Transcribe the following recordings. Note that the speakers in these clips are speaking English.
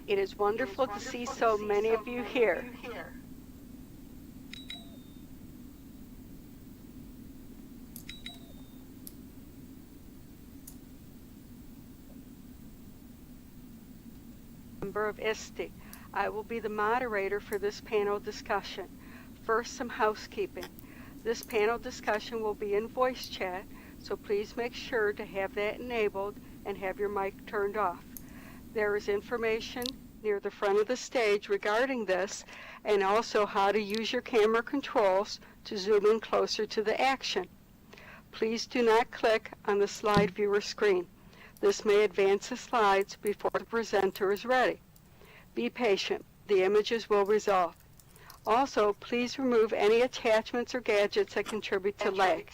It is wonderful to see so many of you here. Member of ISTE. I will be the moderator for this panel discussion. First, some housekeeping. This panel discussion will be in voice chat, so please make sure to have that enabled and have your mic turned off. There is information near the front of the stage regarding this, and also how to use your camera controls to zoom in closer to the action. Please do not click on the slide viewer screen. This may advance the slides before the presenter is ready. Be patient. The images will resolve. Also, please remove any attachments or gadgets that contribute to lag.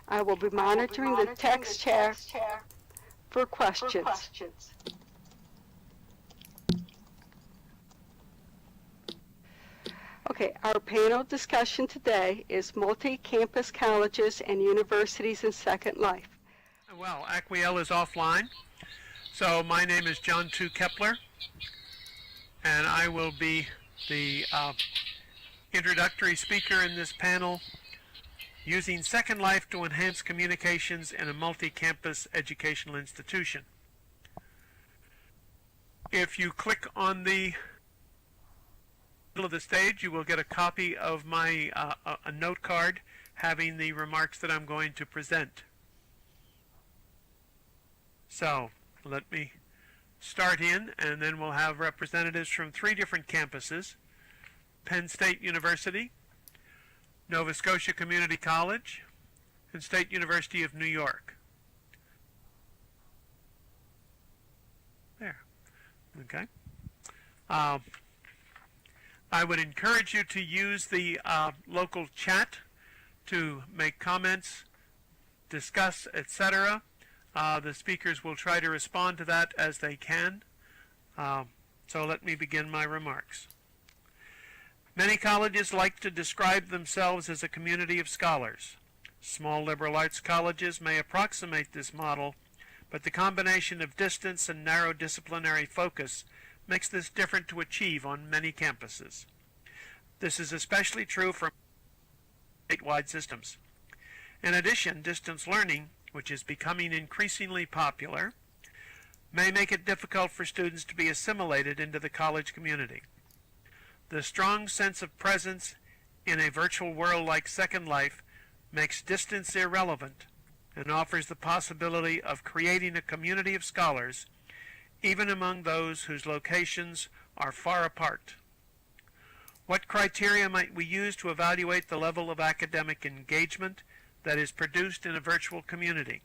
I will be monitoring the text chat for questions. Okay, our panel discussion today is multi-campus colleges and universities in Second Life. Well, Aquiel is offline, so my name is John II Kepler, and I will be the introductory speaker in this panel, using Second Life to enhance communications in a multi-campus educational institution. If you click on the middle of the stage, you will get a copy of my a note card having the remarks that I'm going to present. So let me start in, and then we'll have representatives from 3 different campuses: Penn State University, Nova Scotia Community College, and State University of New York. There. Okay. I would encourage you to use the local chat to make comments, discuss, etc. The speakers will try to respond to that as they can. So let me begin my remarks. Many colleges like to describe themselves as a community of scholars. Small liberal arts colleges may approximate this model, but the combination of distance and narrow disciplinary focus makes this different to achieve on many campuses. This is especially true for statewide systems. In addition, distance learning, which is becoming increasingly popular, may make it difficult for students to be assimilated into the college community. The strong sense of presence in a virtual world like Second Life makes distance irrelevant and offers the possibility of creating a community of scholars, even among those whose locations are far apart. What criteria might we use to evaluate the level of academic engagement that is produced in a virtual community?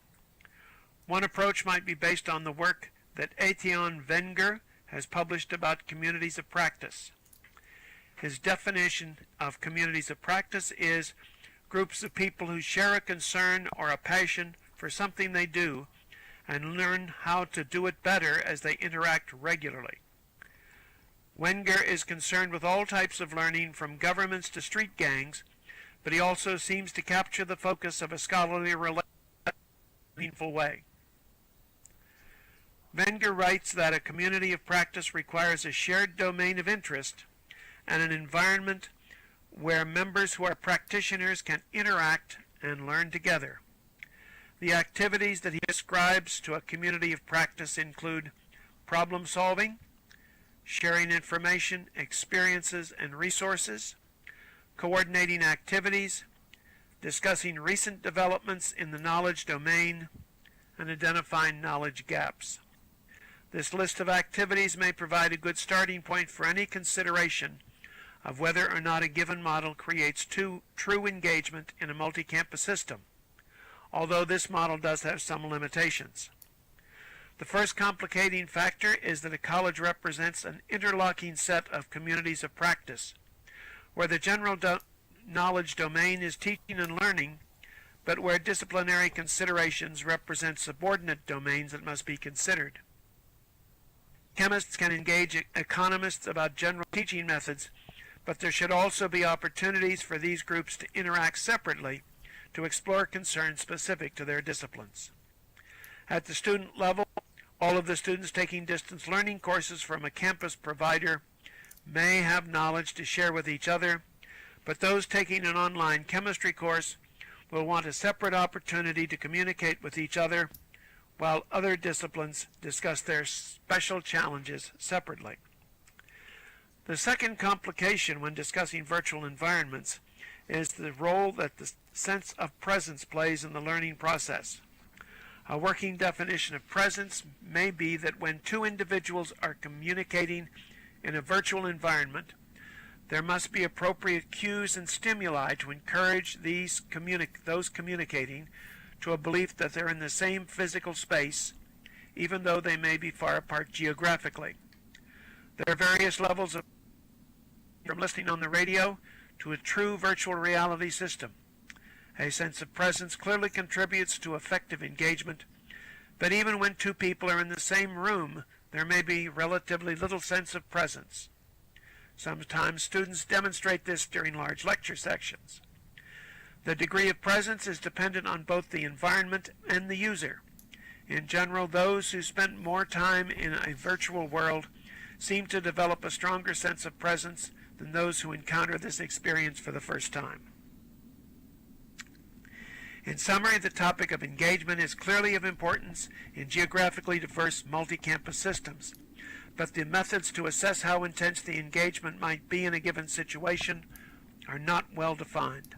One approach might be based on the work that Etienne Wenger has published about communities of practice. His definition of communities of practice is groups of people who share a concern or a passion for something they do and learn how to do it better as they interact regularly. Wenger is concerned with all types of learning, from governments to street gangs, but he also seems to capture the focus of a scholarly relationship in a meaningful way. Wenger writes that a community of practice requires a shared domain of interest and an environment where members who are practitioners can interact and learn together. The activities that he describes to a community of practice include problem solving, sharing information, experiences, and resources, coordinating activities, discussing recent developments in the knowledge domain, and identifying knowledge gaps. This list of activities may provide a good starting point for any consideration of whether or not a given model creates true engagement in a multi-campus system, although this model does have some limitations. The first complicating factor is that a college represents an interlocking set of communities of practice, where the general knowledge domain is teaching and learning, but where disciplinary considerations represent subordinate domains that must be considered. Chemists can engage economists about general teaching methods, but there should also be opportunities for these groups to interact separately to explore concerns specific to their disciplines. At the student level, All of the students taking distance learning courses from a campus provider may have knowledge to share with each other, but those taking an online chemistry course will want a separate opportunity to communicate with each other, while other disciplines discuss their special challenges separately. The second complication when discussing virtual environments is the role that the sense of presence plays in the learning process. A working definition of presence may be that when two individuals are communicating in a virtual environment, there must be appropriate cues and stimuli to encourage those communicating to a belief that they're in the same physical space, even though they may be far apart geographically. There are various levels of from listening on the radio to a true virtual reality system. A sense of presence clearly contributes to effective engagement, but even when two people are in the same room, there may be relatively little sense of presence. Sometimes students demonstrate this during large lecture sections. The degree of presence is dependent on both the environment and the user. In general, those who spend more time in a virtual world seem to develop a stronger sense of presence than those who encounter this experience for the first time. In summary, the topic of engagement is clearly of importance in geographically diverse multi-campus systems, but the methods to assess how intense the engagement might be in a given situation are not well defined.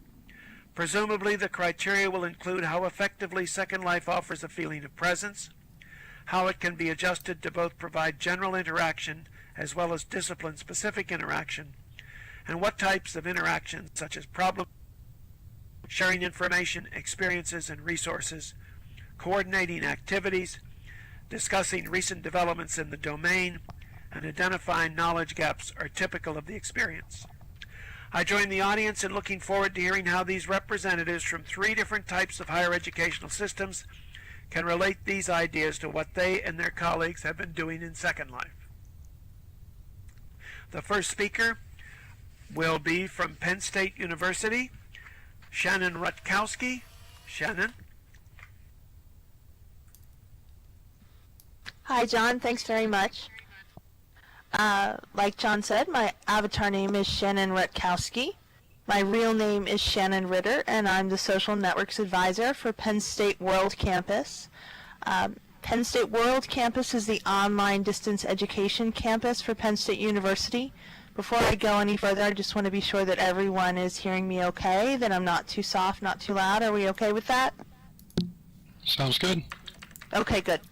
Presumably, the criteria will include how effectively Second Life offers a feeling of presence, how it can be adjusted to both provide general interaction as well as discipline-specific interaction, and what types of interactions, such as problem sharing information, experiences, and resources, coordinating activities, discussing recent developments in the domain, and identifying knowledge gaps are typical of the experience. I join the audience in looking forward to hearing how these representatives from 3 different types of higher educational systems can relate these ideas to what they and their colleagues have been doing in Second Life. The first speaker will be from Penn State University, Shannon Rutkowski. Shannon. Hi, John. Thanks very much. Like John said, my avatar name is Shannon Rutkowski. My real name is Shannon Ritter, and I'm the Social Networks Advisor for Penn State World Campus. Penn State World Campus is the online distance education campus for Penn State University. Before I go any further, I just want to be sure that everyone is hearing me okay, that I'm not too soft, not too loud. Are we okay with that? Sounds good. Okay, good.